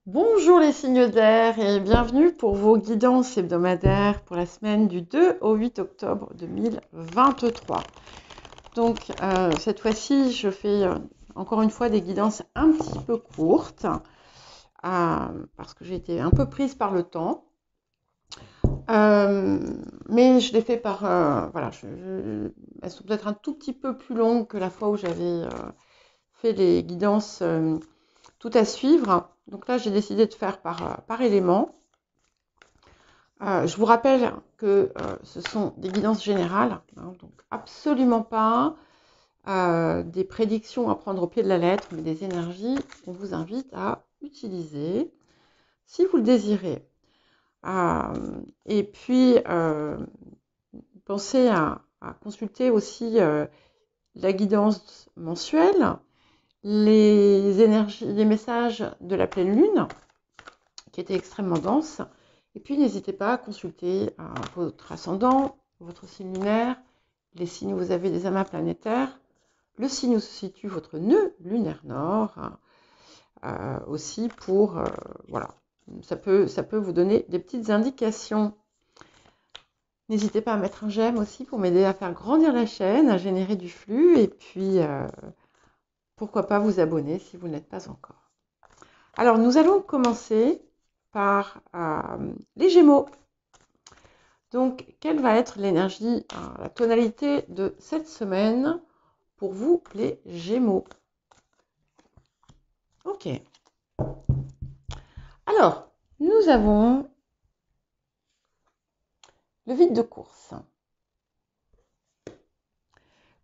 Bonjour les signes d'air et bienvenue pour vos guidances hebdomadaires pour la semaine du 2 au 8 octobre 2023. Donc cette fois-ci, je fais encore une fois des guidances un petit peu courtes parce que j'ai été un peu prise par le temps. Mais je les fais par... voilà, elles sont peut-être un tout petit peu plus longues que la fois où j'avais fait les guidances tout à suivre. Donc là, j'ai décidé de faire par élément. Je vous rappelle que ce sont des guidances générales, hein, donc absolument pas des prédictions à prendre au pied de la lettre, mais des énergies qu'on vous invite à utiliser si vous le désirez. Et puis, pensez à consulter aussi la guidance mensuelle, les énergies, les messages de la pleine lune, qui étaient extrêmement denses. Et puis, n'hésitez pas à consulter votre ascendant, votre signe lunaire, les signes où vous avez des amas planétaires, le signe où se situe votre nœud lunaire nord, aussi pour, voilà, ça peut vous donner des petites indications. N'hésitez pas à mettre un j'aime aussi pour m'aider à faire grandir la chaîne, à générer du flux, et puis pourquoi pas vous abonner si vous n'êtes pas encore. Alors, nous allons commencer par les Gémeaux. Donc, quelle va être l'énergie, la tonalité de cette semaine pour vous, les Gémeaux? Ok. Alors, nous avons le vide de course.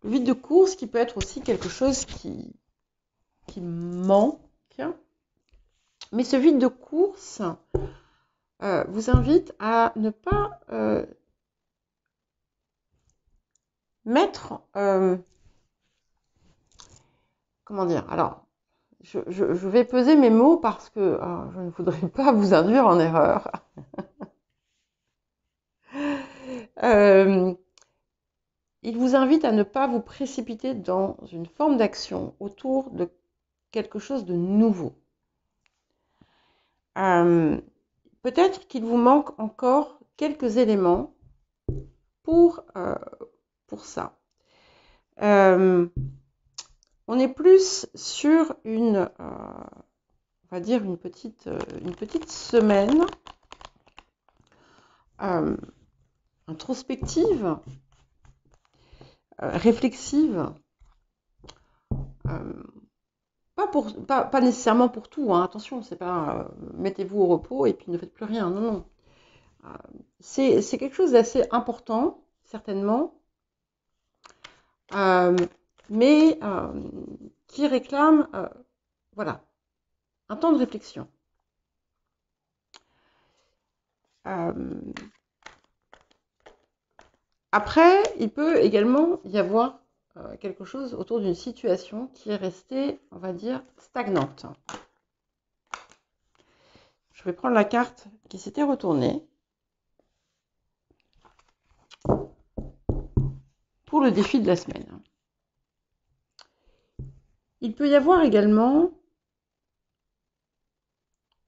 Le vide de course qui peut être aussi quelque chose qui manque. Mais ce vide de course vous invite à ne pas mettre... comment dire? Alors, je vais peser mes mots parce que je ne voudrais pas vous induire en erreur. Il vous invite à ne pas vous précipiter dans une forme d'action autour de quelque chose de nouveau. Peut-être qu'il vous manque encore quelques éléments pour ça. On est plus sur on va dire une petite semaine introspective, réflexive, pas nécessairement pour tout, hein, attention, c'est pas mettez-vous au repos et puis ne faites plus rien, non, non. C'est quelque chose d'assez important, certainement, mais qui réclame voilà, un temps de réflexion. Après, il peut également y avoir quelque chose autour d'une situation qui est restée, on va dire, stagnante. Je vais prendre la carte qui s'était retournée pour le défi de la semaine. Il peut y avoir également...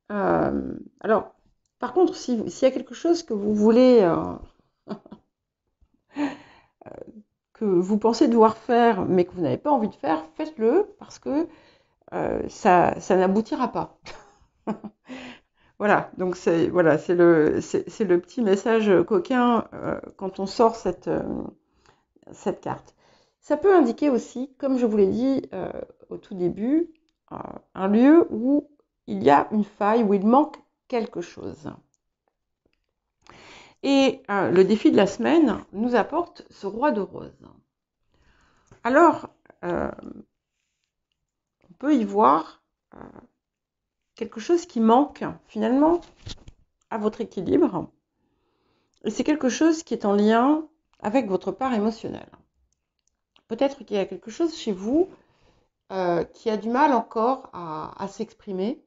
alors, par contre, s'il y a quelque chose que vous voulez... que vous pensez devoir faire, mais que vous n'avez pas envie de faire, faites-le, parce que ça n'aboutira pas. Voilà, donc c'est le petit message coquin quand on sort cette carte. Ça peut indiquer aussi, comme je vous l'ai dit au tout début, un lieu où il y a une faille, où il manque quelque chose. Et le défi de la semaine nous apporte ce roi de rose. Alors, on peut y voir quelque chose qui manque finalement à votre équilibre. Et c'est quelque chose qui est en lien avec votre part émotionnelle. Peut-être qu'il y a quelque chose chez vous qui a du mal encore à s'exprimer.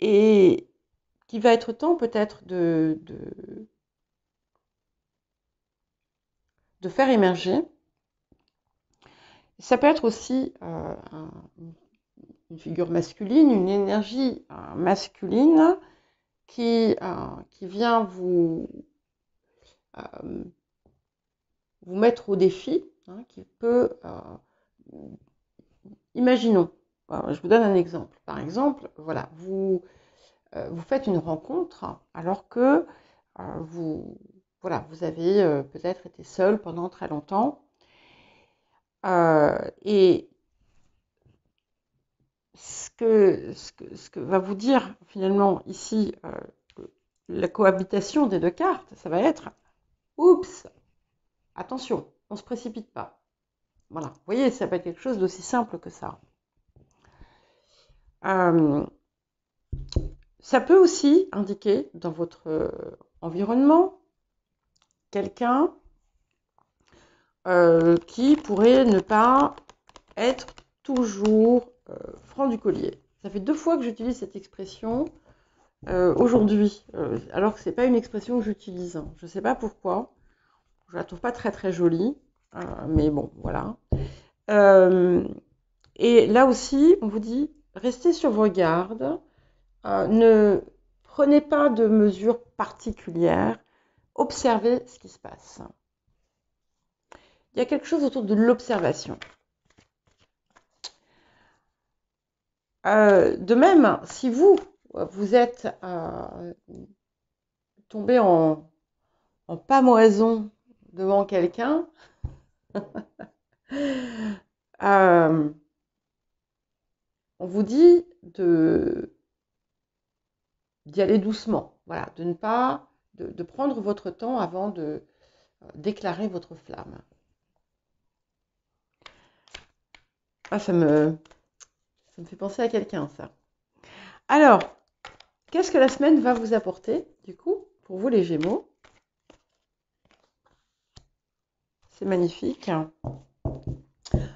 Et qui va être temps peut-être de faire émerger. Ça peut être aussi une figure masculine, une énergie masculine qui vient euh, vous mettre au défi, hein, qui peut, imaginons, je vous donne un exemple. Par exemple, voilà, vous faites une rencontre alors que voilà, vous avez peut-être été seul pendant très longtemps. Et ce que va vous dire finalement ici la cohabitation des deux cartes, ça va être oups, attention, on ne se précipite pas. Voilà, vous voyez, ça peut être quelque chose d'aussi simple que ça. Ça peut aussi indiquer dans votre environnement quelqu'un qui pourrait ne pas être toujours franc du collier. Ça fait 2 fois que j'utilise cette expression aujourd'hui, alors que ce n'est pas une expression que j'utilise. Je ne sais pas pourquoi. Je la trouve pas très très jolie, mais bon, voilà. Et là aussi, on vous dit, restez sur vos gardes, ne prenez pas de mesures particulières, observez ce qui se passe. Il y a quelque chose autour de l'observation. De même, si vous êtes tombé en pamoison devant quelqu'un, on vous dit d'y aller doucement, voilà, de ne pas de prendre votre temps avant de déclarer votre flamme. Ça me fait penser à quelqu'un, ça. Alors, qu'est-ce que la semaine va vous apporter, du coup, pour vous les Gémeaux? C'est magnifique.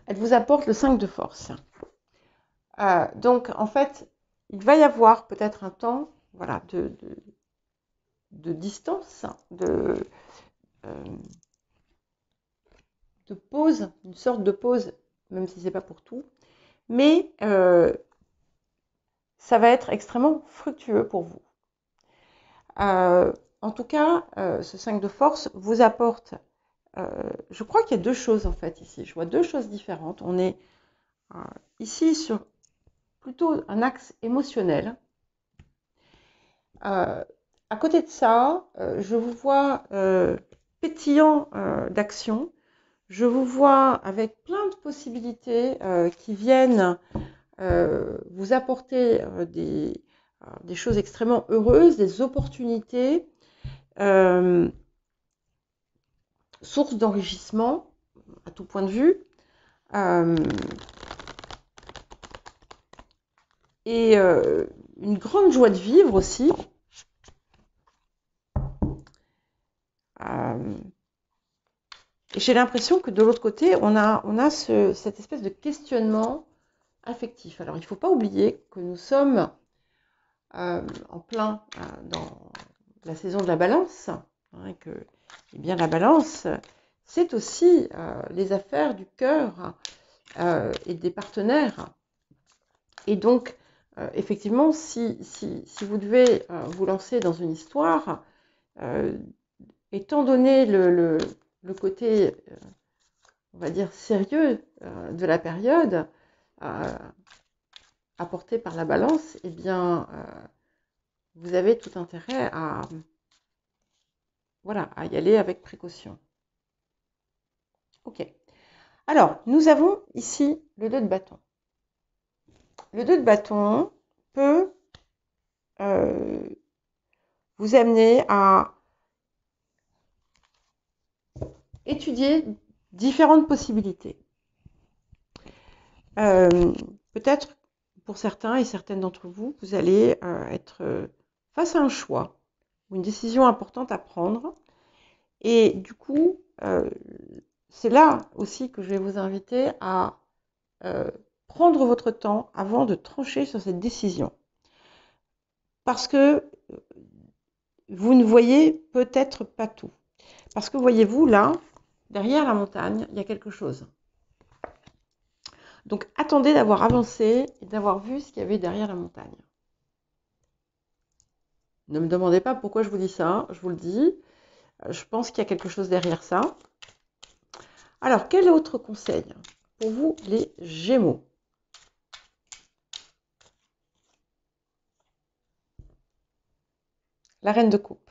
Elle vous apporte le 5 de force. Donc, en fait, il va y avoir peut-être un temps, voilà, de distance, de pause, une sorte de pause, même si c'est pas pour tout, mais ça va être extrêmement fructueux pour vous. En tout cas, ce 5 de force vous apporte, je crois qu'il y a 2 choses en fait ici, je vois 2 choses différentes. On est ici sur plutôt un axe émotionnel. À côté de ça, je vous vois pétillant d'action. Je vous vois avec plein de possibilités qui viennent vous apporter des choses extrêmement heureuses, des opportunités, source d'enrichissement à tout point de vue. Et une grande joie de vivre aussi. J'ai l'impression que de l'autre côté, on a cette espèce de questionnement affectif. Alors, il ne faut pas oublier que nous sommes en plein dans la saison de la balance, hein, que bien la balance, c'est aussi les affaires du cœur et des partenaires. Et donc, effectivement, si vous devez vous lancer dans une histoire, étant donné le côté, on va dire, sérieux de la période apporté par la balance, eh bien, vous avez tout intérêt à y aller avec précaution. Ok. Alors, nous avons ici le 2 de bâton. Le 2 de bâton peut vous amener à étudier différentes possibilités. Peut-être pour certains et certaines d'entre vous, vous allez être face à un choix ou une décision importante à prendre. Et du coup, c'est là aussi que je vais vous inviter à prendre votre temps avant de trancher sur cette décision. Parce que vous ne voyez peut-être pas tout. Parce que voyez-vous, là, derrière la montagne, il y a quelque chose. Donc, attendez d'avoir avancé et d'avoir vu ce qu'il y avait derrière la montagne. Ne me demandez pas pourquoi je vous dis ça, je vous le dis. Je pense qu'il y a quelque chose derrière ça. Alors, quel autre conseil pour vous, les Gémeaux? La reine de coupe.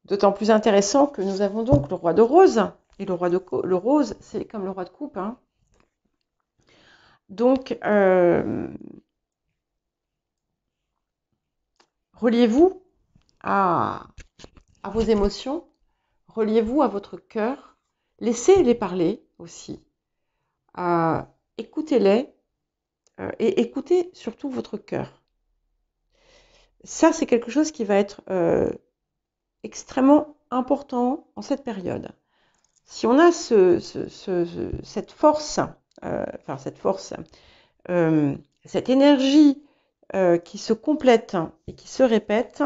D'autant plus intéressant que nous avons donc le roi de rose. Et le roi de le rose, c'est comme le roi de coupe. Hein. Donc, reliez-vous à vos émotions, reliez-vous à votre cœur, laissez-les parler aussi. Écoutez-les et écoutez surtout votre cœur. Ça, c'est quelque chose qui va être extrêmement important en cette période. Si on a cette force, cette énergie qui se complète et qui se répète,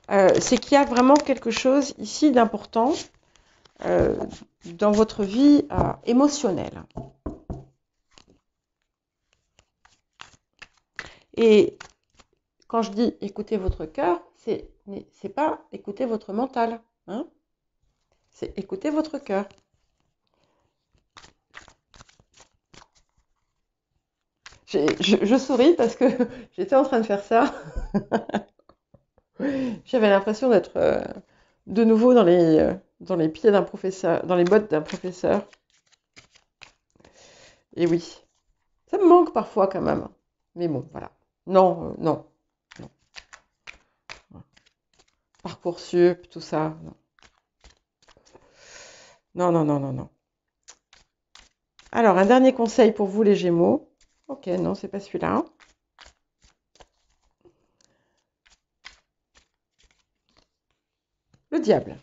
c'est qu'il y a vraiment quelque chose ici d'important dans votre vie émotionnelle. Et quand je dis écoutez votre cœur, c'est pas écouter votre mental, hein, c'est écouter votre cœur. Je souris parce que j'étais en train de faire ça. J'avais l'impression d'être de nouveau dans les pieds d'un professeur, dans les bottes d'un professeur. Et oui, ça me manque parfois quand même. Mais bon, voilà. Non, non. Parcoursup, tout ça. Non, non, non, non, non. Alors, un dernier conseil pour vous, les Gémeaux. Ok, non, c'est pas celui-là. Le diable.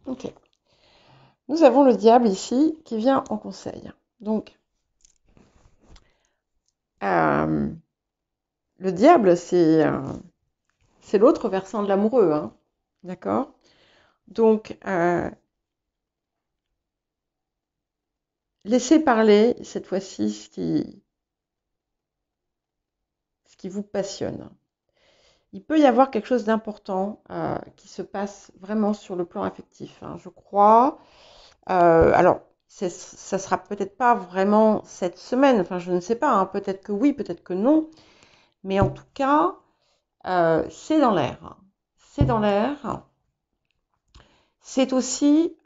Ok. Nous avons le diable ici qui vient en conseil. Donc, le diable, c'est l'autre versant de l'amoureux. Hein. D'accord? Donc, laissez parler cette fois-ci ce qui vous passionne. Il peut y avoir quelque chose d'important qui se passe vraiment sur le plan affectif, hein, je crois. Alors, ça sera peut-être pas vraiment cette semaine, enfin je ne sais pas, hein, peut-être que oui, peut-être que non, mais en tout cas, c'est dans l'air. C'est dans l'air. C'est aussi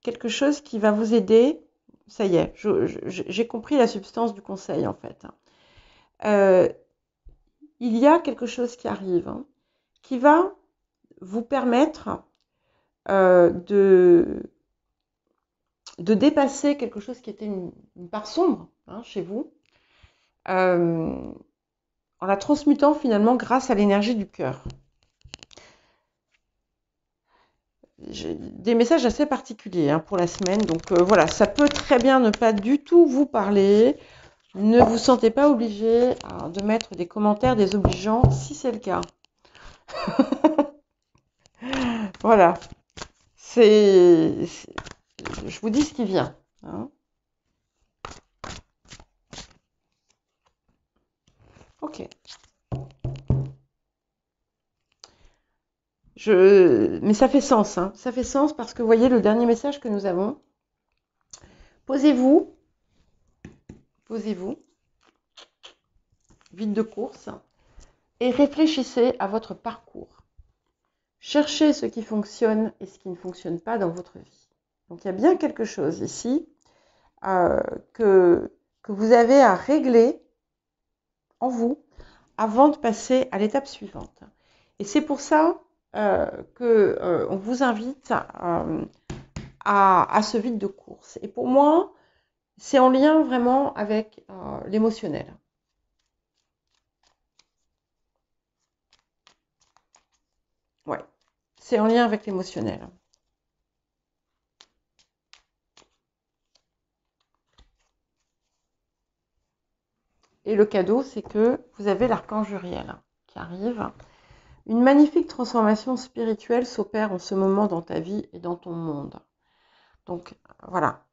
quelque chose qui va vous aider. Ça y est, j'ai compris la substance du conseil en fait. Il y a quelque chose qui arrive hein, qui va vous permettre de dépasser quelque chose qui était une part sombre hein, chez vous, en la transmutant finalement grâce à l'énergie du cœur. J'ai des messages assez particuliers hein, pour la semaine, donc voilà, ça peut très bien ne pas du tout vous parler. Ne vous sentez pas obligé de mettre des commentaires désobligeants si c'est le cas. Voilà, je vous dis ce qui vient. Hein. Ok. Mais ça fait sens, hein. Ça fait sens parce que vous voyez le dernier message que nous avons. Posez-vous, vide de course, et réfléchissez à votre parcours. Cherchez ce qui fonctionne et ce qui ne fonctionne pas dans votre vie. Donc il y a bien quelque chose ici que vous avez à régler en vous avant de passer à l'étape suivante. Et c'est pour ça qu'on vous invite à ce vide de course. Et pour moi, c'est en lien vraiment avec l'émotionnel. Ouais, c'est en lien avec l'émotionnel. Et le cadeau, c'est que vous avez l'archange Uriel qui arrive. Une magnifique transformation spirituelle s'opère en ce moment dans ta vie et dans ton monde. Donc voilà,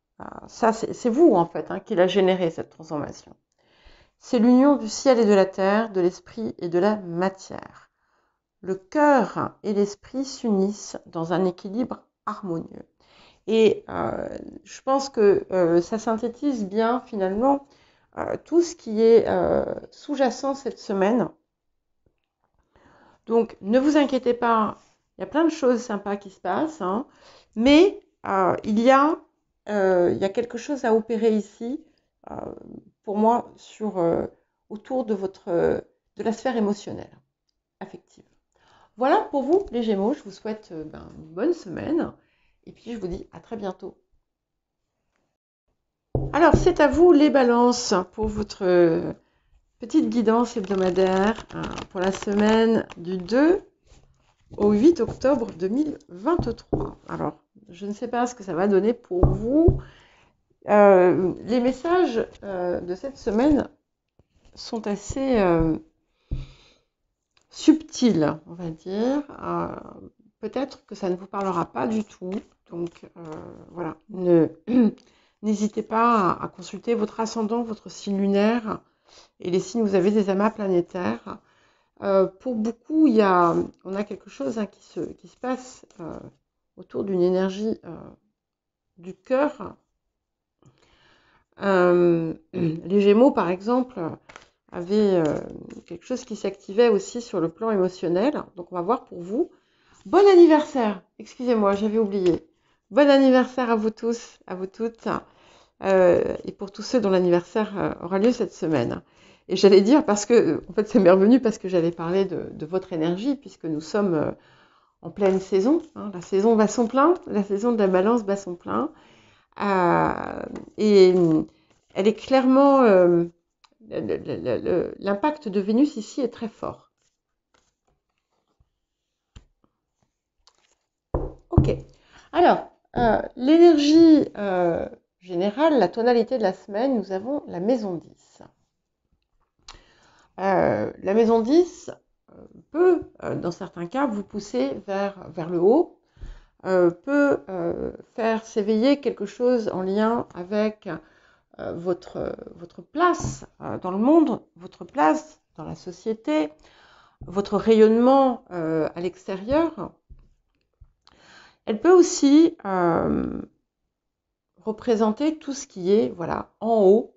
ça c'est vous en fait qui l'a généré cette transformation. C'est l'union du ciel et de la terre, de l'esprit et de la matière. Le cœur et l'esprit s'unissent dans un équilibre harmonieux. Et je pense que ça synthétise bien finalement tout ce qui est sous-jacent cette semaine. Donc ne vous inquiétez pas, il y a plein de choses sympas qui se passent, mais il y a quelque chose à opérer ici, pour moi, autour de la sphère émotionnelle, affective. Voilà pour vous les Gémeaux, je vous souhaite une bonne semaine et puis je vous dis à très bientôt. Alors c'est à vous les balances pour votre petite guidance hebdomadaire pour la semaine du 2 au 8 octobre 2023. Alors je ne sais pas ce que ça va donner pour vous. Les messages de cette semaine sont assez subtils, on va dire. Peut-être que ça ne vous parlera pas du tout. Donc voilà, n'hésitez pas à consulter votre ascendant, votre signe lunaire et les signes où vous avez des amas planétaires. Pour beaucoup, on a quelque chose qui se passe autour d'une énergie du cœur. Les Gémeaux, par exemple, avaient quelque chose qui s'activait aussi sur le plan émotionnel. Donc, on va voir pour vous. Bon anniversaire! Excusez-moi, j'avais oublié. Bon anniversaire à vous tous, à vous toutes, et pour tous ceux dont l'anniversaire aura lieu cette semaine. Et j'allais dire, parce que, en fait, ça m'est revenu parce que j'allais parler de votre énergie, puisque nous sommes en pleine saison. La saison bat son plein, la saison de la balance bat son plein. Et elle est clairement... l'impact de Vénus ici est très fort. Ok. Alors, l'énergie générale, la tonalité de la semaine, nous avons la maison 10. La maison 10 peut, dans certains cas, vous pousser vers le haut, peut faire s'éveiller quelque chose en lien avec votre place dans le monde, votre place dans la société, votre rayonnement à l'extérieur. Elle peut aussi représenter tout ce qui est en haut,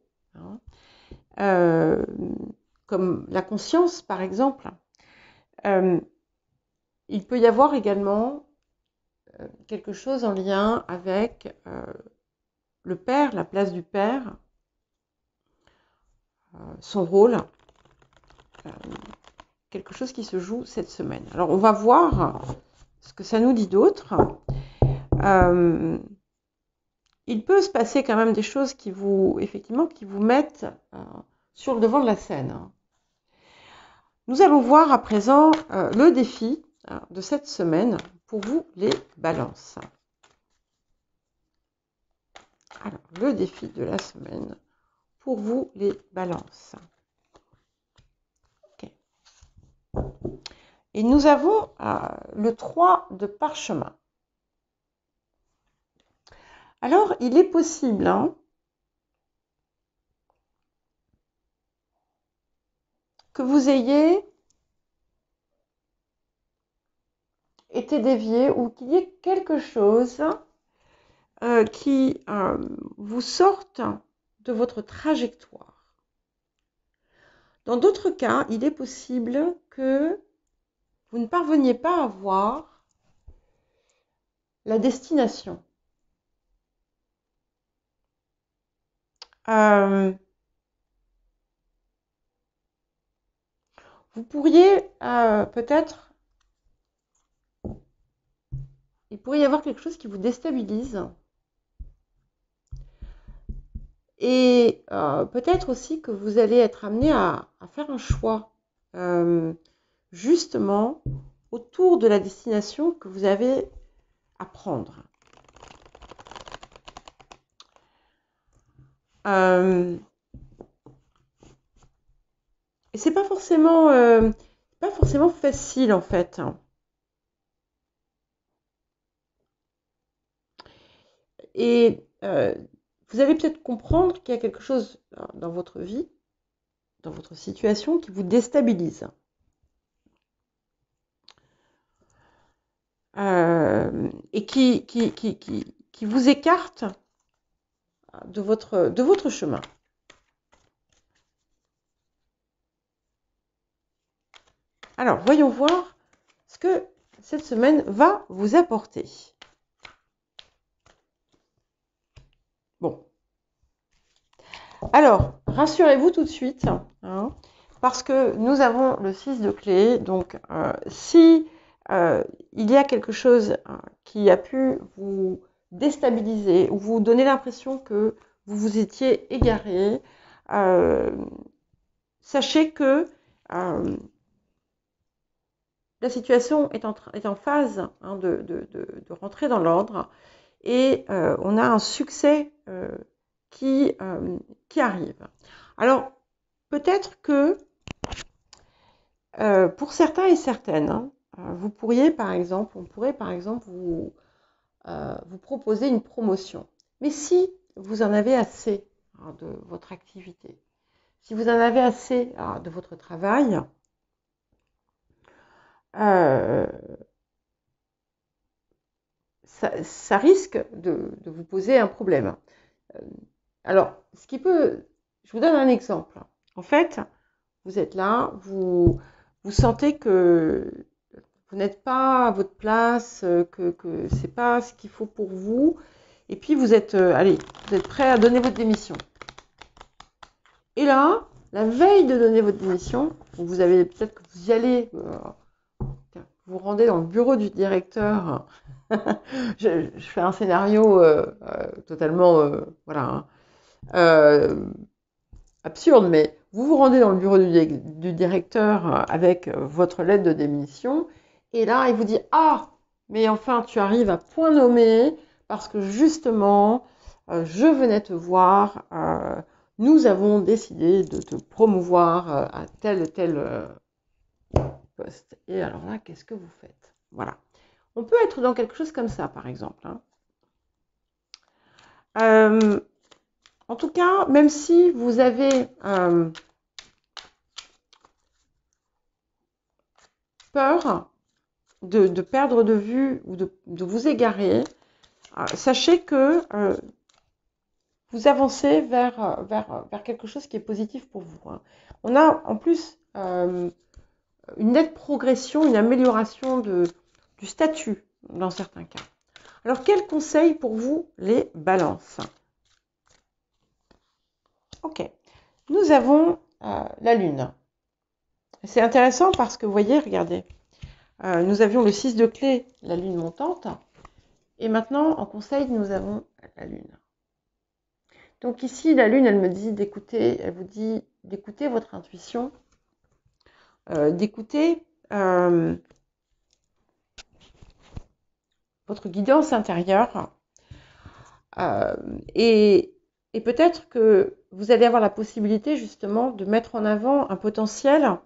comme la conscience par exemple. Il peut y avoir également quelque chose en lien avec le père, la place du père, son rôle, quelque chose qui se joue cette semaine. Alors on va voir ce que ça nous dit d'autre. Il peut se passer quand même des choses qui vous mettent sur le devant de la scène. Nous allons voir à présent le défi de cette semaine pour vous les balances. Alors, le défi de la semaine pour vous les balances. Okay. Et nous avons le 3 de parchemin. Alors, il est possible que vous ayez été dévié ou qu'il y ait quelque chose qui vous sorte de votre trajectoire. Dans d'autres cas, il est possible que vous ne parveniez pas à voir la destination. Vous pourriez peut-être, il pourrait y avoir quelque chose qui vous déstabilise. Et peut-être aussi que vous allez être amené à faire un choix, justement, autour de la destination que vous avez à prendre. Et c'est pas forcément pas forcément facile en fait. Et vous allez peut-être comprendre qu'il y a quelque chose dans votre vie, dans votre situation, qui vous déstabilise. Et qui vous écarte de votre chemin. Alors, voyons voir ce que cette semaine va vous apporter. Bon. Alors, rassurez-vous tout de suite, hein, parce que nous avons le 6 de clé. Donc, si il y a quelque chose qui a pu vous déstabiliser ou vous donner l'impression que vous vous étiez égaré, sachez que la situation est en phase de rentrer dans l'ordre et on a un succès qui arrive. Alors, peut-être que pour certains et certaines, on pourrait par exemple vous proposer une promotion. Mais si vous en avez assez de votre activité, si vous en avez assez de votre travail, ça risque de vous poser un problème. Alors, je vous donne un exemple. En fait, vous êtes là, vous sentez que vous n'êtes pas à votre place, que c'est pas ce qu'il faut pour vous, et puis vous êtes prêt à donner votre démission. Et là, la veille de donner votre démission, vous avez peut-être que vous y allez, vous rendez dans le bureau du directeur. je fais un scénario totalement voilà, absurde, mais vous vous rendez dans le bureau du directeur avec votre lettre de démission, et là, il vous dit « Ah, mais enfin, tu arrives à point nommé, parce que justement, je venais te voir, nous avons décidé de te promouvoir à tel poste. » Et alors là, qu'est-ce que vous faites? Voilà. On peut être dans quelque chose comme ça, par exemple. En tout cas, même si vous avez peur de perdre de vue ou de vous égarer, sachez que vous avancez vers quelque chose qui est positif pour vous. On a en plus une nette progression, une amélioration du statut dans certains cas. Alors, quel conseil pour vous, les balances? Ok, nous avons la Lune. C'est intéressant parce que, vous voyez, regardez, nous avions le 6 de clé, la Lune montante, et maintenant, en conseil, nous avons la Lune. Donc ici, la Lune, elle me dit d'écouter, elle vous dit d'écouter votre intuition, d'écouter votre guidance intérieure, et peut-être que vous allez avoir la possibilité justement de mettre en avant un potentiel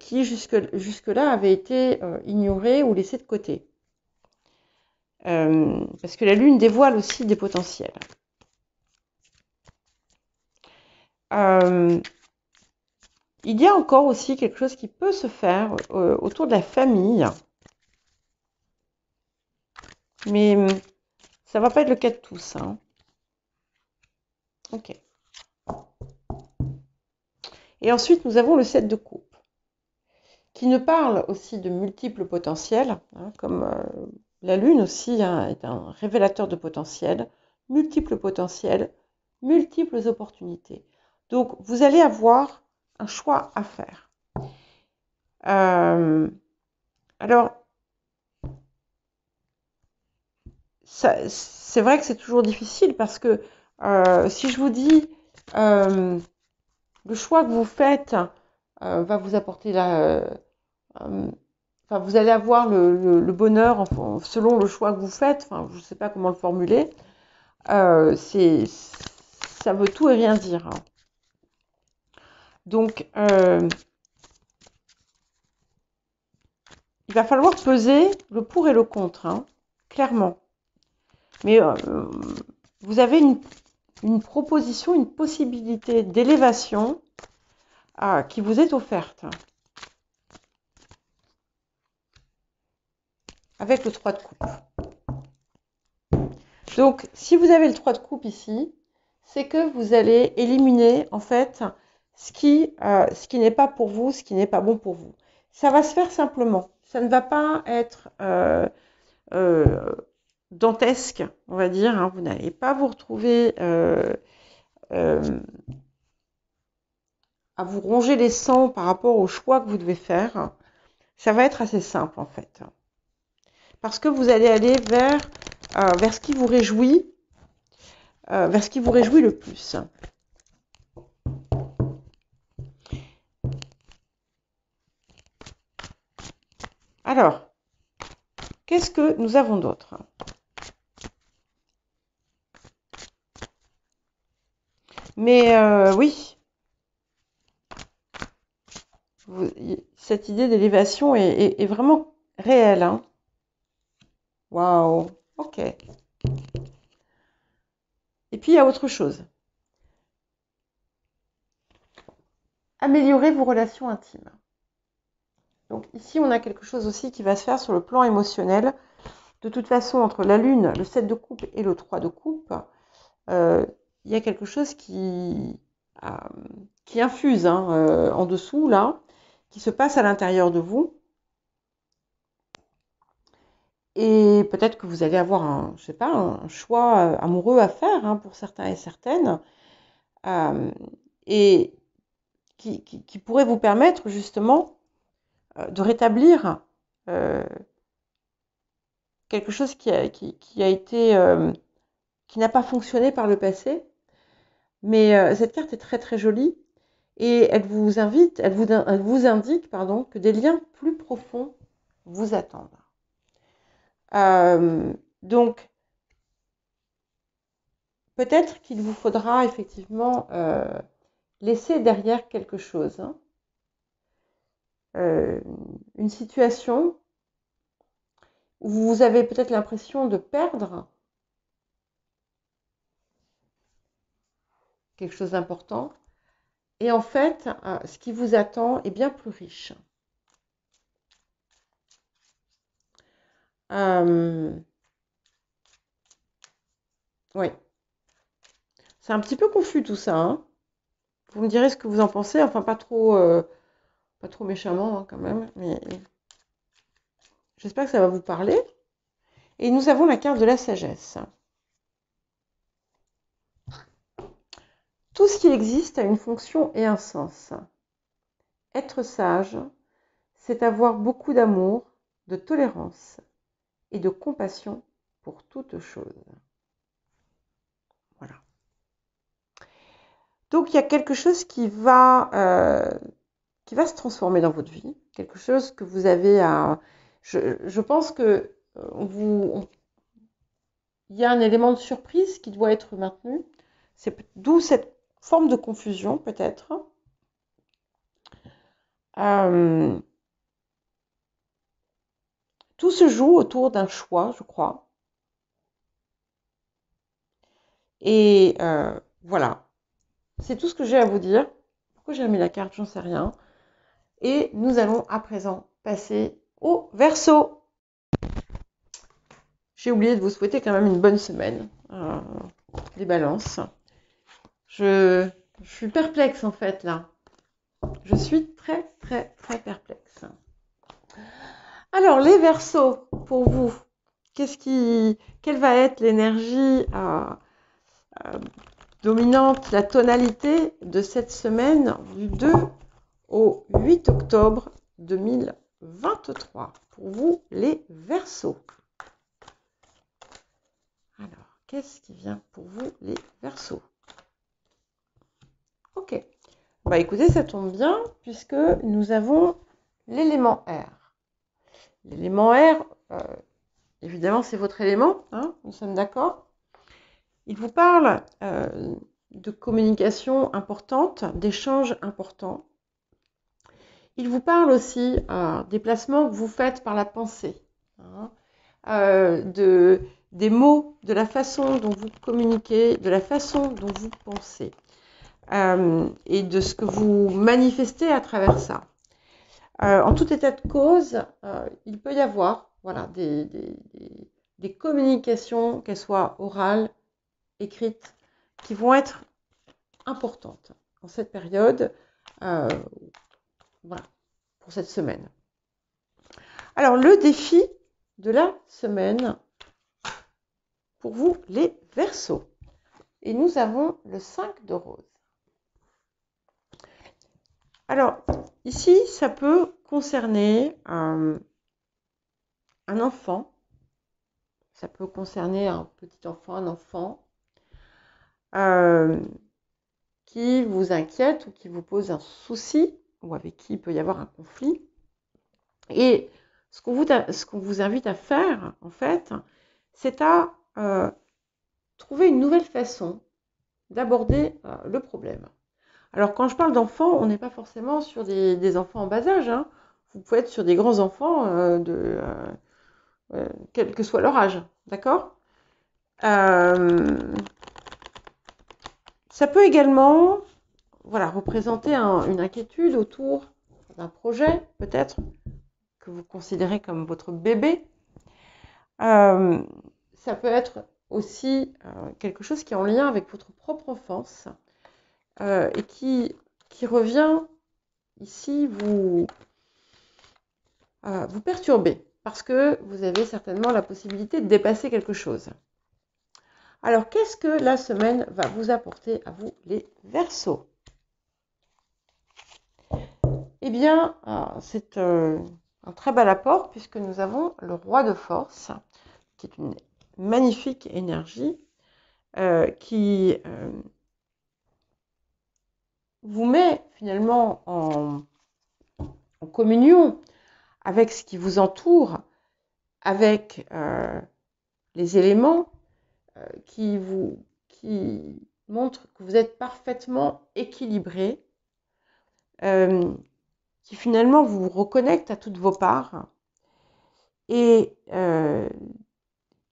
qui jusque-là avait été ignoré ou laissé de côté. Parce que la Lune dévoile aussi des potentiels. Il y a encore aussi quelque chose qui peut se faire autour de la famille. Mais ça ne va pas être le cas de tous. Hein. Ok. Et ensuite, nous avons le 7 de coupe, qui nous parle aussi de multiples potentiels, hein, comme la Lune aussi est un révélateur de potentiel, multiples potentiels, multiples opportunités. Donc, vous allez avoir un choix à faire. Alors, c'est vrai que c'est toujours difficile parce que si je vous dis le choix que vous faites va vous apporter vous allez avoir le bonheur selon le choix que vous faites. Enfin, je ne sais pas comment le formuler. Ça veut tout et rien dire. Hein. Donc, il va falloir peser le pour et le contre, hein, clairement. Mais vous avez une proposition, une possibilité d'élévation qui vous est offerte. Avec le 3 de coupe. Donc, si vous avez le 3 de coupe ici, c'est que vous allez éliminer, en fait, ce qui n'est pas pour vous, ce qui n'est pas bon pour vous. Ça va se faire simplement. Ça ne va pas être dantesque, on va dire. Hein. Vous n'allez pas vous retrouver à vous ronger les sangs par rapport au choix que vous devez faire. Ça va être assez simple, en fait. Parce que vous allez aller vers ce qui vous réjouit, le plus. Alors, qu'est-ce que nous avons d'autre? Mais oui, cette idée d'élévation est vraiment réelle. Hein. Waouh, ok. Et puis, il y a autre chose. Améliorer vos relations intimes. Donc ici, on a quelque chose aussi qui va se faire sur le plan émotionnel. De toute façon, entre la lune, le 7 de coupe et le 3 de coupe, il y a quelque chose qui infuse hein, en dessous, là, qui se passe à l'intérieur de vous. Et peut-être que vous allez avoir un choix amoureux à faire hein, pour certains et certaines. Et qui pourrait vous permettre justement de rétablir quelque chose qui a été qui n'a pas fonctionné par le passé. Mais cette carte est très très jolie et elle vous indique que des liens plus profonds vous attendent. Donc, peut-être qu'il vous faudra effectivement laisser derrière quelque chose. Hein. Une situation où vous avez peut-être l'impression de perdre quelque chose d'important. Et en fait, ce qui vous attend est bien plus riche. Oui. C'est un petit peu confus tout ça. Hein. Vous me direz ce que vous en pensez. Enfin, pas trop méchamment hein, quand même. Mais j'espère que ça va vous parler. Et nous avons la carte de la sagesse. Tout ce qui existe a une fonction et un sens. Être sage, c'est avoir beaucoup d'amour, de tolérance et de compassion pour toute chose. Voilà. Donc, il y a quelque chose qui va se transformer dans votre vie. Quelque chose que vous avez à... Je pense que il y a un élément de surprise qui doit être maintenu. C'est d'où cette forme de confusion, peut-être. Tout se joue autour d'un choix, je crois. Et voilà. C'est tout ce que j'ai à vous dire. Pourquoi j'ai remis la carte, j'en sais rien. Et nous allons à présent passer au Verseau. J'ai oublié de vous souhaiter quand même une bonne semaine. Les balances. Je suis perplexe en fait là. Je suis très très très perplexe. Alors les Verseaux, pour vous, quelle va être l'énergie dominante, la tonalité de cette semaine du 2 au 8 octobre 2023 pour vous les Verseaux. Alors, qu'est-ce qui vient pour vous les Verseaux? Ok. Bah écoutez, ça tombe bien puisque nous avons l'élément R. L'élément R, évidemment, c'est votre élément, hein, nous sommes d'accord. Il vous parle de communication importante, d'échanges importants. Il vous parle aussi des placements que vous faites par la pensée, hein, des mots, de la façon dont vous communiquez, de la façon dont vous pensez, et de ce que vous manifestez à travers ça. En tout état de cause, il peut y avoir voilà, des communications, qu'elles soient orales, écrites, qui vont être importantes en cette période, voilà, pour cette semaine. Alors, le défi de la semaine pour vous, les Verseaux. Et nous avons le 5 de rose. Alors, ici, ça peut concerner un enfant. Ça peut concerner un petit enfant, un enfant qui vous inquiète ou qui vous pose un souci ou avec qui il peut y avoir un conflit. Et ce qu'on vous invite à faire, en fait, c'est à trouver une nouvelle façon d'aborder le problème. Alors, quand je parle d'enfants, on n'est pas forcément sur des enfants en bas âge, hein. Vous pouvez être sur des grands enfants quel que soit leur âge, d'accord ? Ça peut également représenter une inquiétude autour d'un projet, peut-être, que vous considérez comme votre bébé. Ça peut être aussi quelque chose qui est en lien avec votre propre enfance et qui revient ici vous perturber parce que vous avez certainement la possibilité de dépasser quelque chose. Alors, qu'est-ce que la semaine va vous apporter à vous, les Verseaux ? Eh bien, c'est un très bel apport puisque nous avons le roi de force, qui est une magnifique énergie qui vous met finalement en communion avec ce qui vous entoure, avec les éléments qui montrent que vous êtes parfaitement équilibré, qui finalement vous reconnecte à toutes vos parts et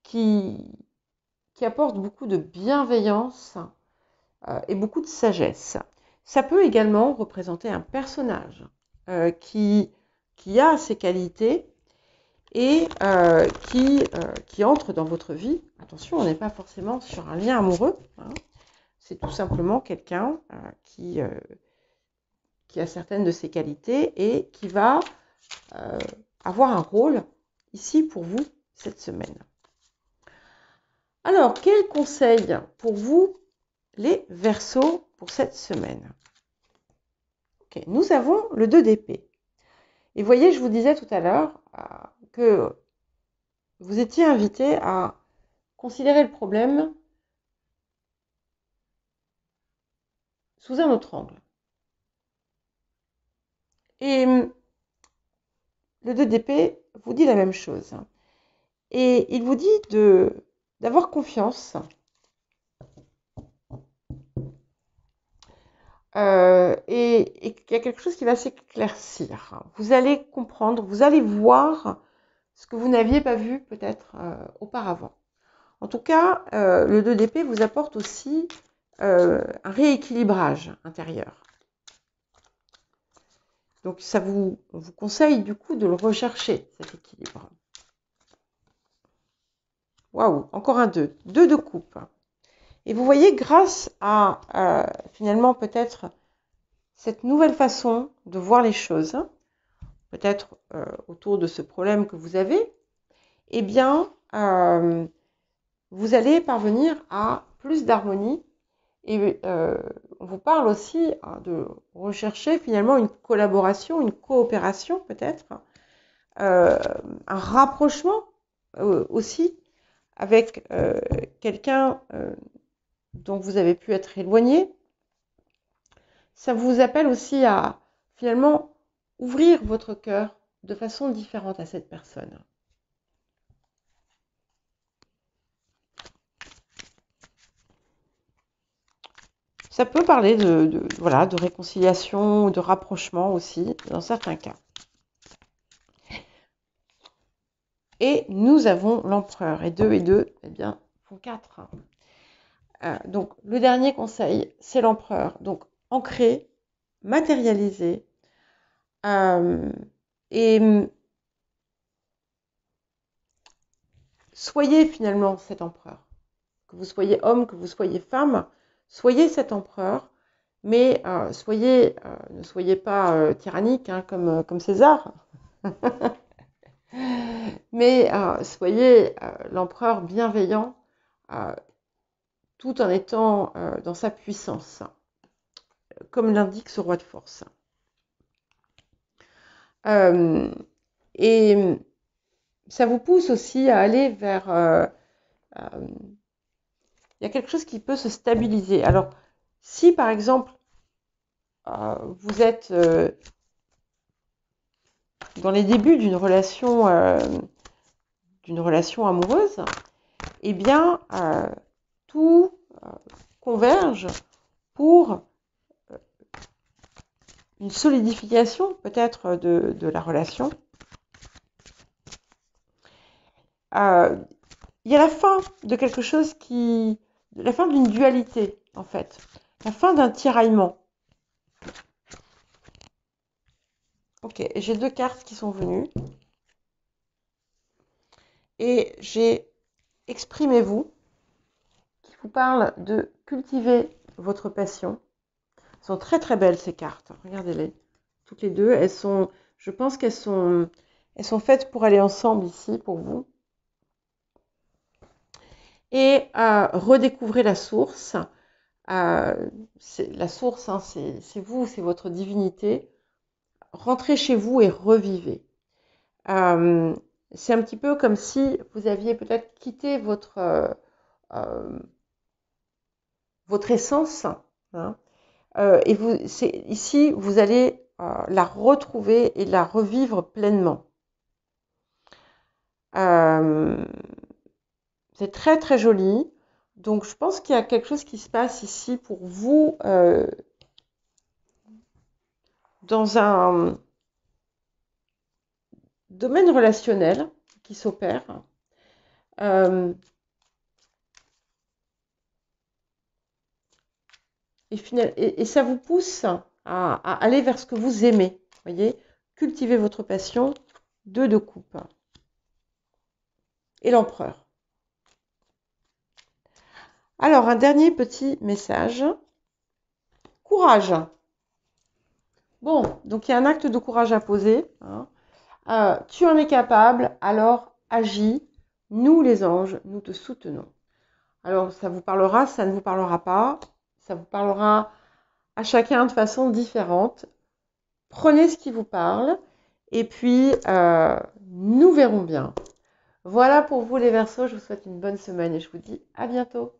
qui apporte beaucoup de bienveillance et beaucoup de sagesse. Ça peut également représenter un personnage qui a ses qualités et qui entre dans votre vie. Attention, on n'est pas forcément sur un lien amoureux, hein. C'est tout simplement quelqu'un qui a certaines de ses qualités et qui va avoir un rôle ici pour vous cette semaine. Alors, quel conseil pour vous, les Verseaux, pour cette semaine ? Okay, nous avons le 2 d'épée. Et vous voyez, je vous disais tout à l'heure que vous étiez invité à considérer le problème sous un autre angle. Et le 2 d'épée vous dit la même chose. Et il vous dit d'avoir confiance et qu'il y a quelque chose qui va s'éclaircir. Vous allez comprendre, vous allez voir ce que vous n'aviez pas vu peut-être auparavant. En tout cas, le 2 d'épée vous apporte aussi un rééquilibrage intérieur. Donc, on vous conseille du coup de le rechercher, cet équilibre. Waouh, encore un 2. 2 de coupe. Et vous voyez, grâce à finalement peut-être cette nouvelle façon de voir les choses, peut-être autour de ce problème que vous avez, eh bien, vous allez parvenir à plus d'harmonie. Et on vous parle aussi de rechercher finalement une collaboration, une coopération peut-être, un rapprochement aussi avec quelqu'un dont vous avez pu être éloigné. Ça vous appelle aussi à finalement ouvrir votre cœur de façon différente à cette personne. Ça peut parler voilà, de réconciliation ou de rapprochement aussi, dans certains cas. Et nous avons l'empereur. Et 2 et 2, eh bien, font 4. Donc, le dernier conseil, c'est l'empereur. Donc, ancrer, matérialiser. Et soyez finalement cet empereur. Que vous soyez homme, que vous soyez femme, soyez cet empereur. Mais ne soyez pas tyrannique hein, comme César. Mais soyez l'empereur bienveillant tout en étant dans sa puissance, comme l'indique ce roi de force. Et ça vous pousse aussi à aller vers... il y a quelque chose qui peut se stabiliser. Alors, si par exemple, vous êtes dans les débuts d'une relation amoureuse, eh bien, tout converge pour une solidification peut-être de la relation. Il y a la fin de quelque chose la fin d'une dualité, en fait. La fin d'un tiraillement. Ok, j'ai 2 cartes qui sont venues. Et j'ai Exprimez-vous, qui vous parle de cultiver votre passion. Elles sont très très belles ces cartes. Regardez-les. Toutes les deux, je pense qu'elles sont faites pour aller ensemble ici, pour vous. Et redécouvrez la source. La source, hein, c'est vous, c'est votre divinité. Rentrez chez vous et revivez. C'est un petit peu comme si vous aviez peut-être quitté votre essence. Hein, et ici, vous allez la retrouver et la revivre pleinement. C'est très très joli. Donc je pense qu'il y a quelque chose qui se passe ici pour vous dans un domaine relationnel qui s'opère. Et ça vous pousse à aller vers ce que vous aimez. Voyez, cultivez votre passion. 2 de coupe. Et l'empereur. Alors, un dernier petit message. Courage. Bon, donc il y a un acte de courage à poser. Hein. Tu en es capable, alors agis. Nous, les anges, nous te soutenons. Alors, ça vous parlera, ça ne vous parlera pas. Ça vous parlera à chacun de façon différente. Prenez ce qui vous parle. Et puis, nous verrons bien. Voilà pour vous les Verseaux. Je vous souhaite une bonne semaine et je vous dis à bientôt.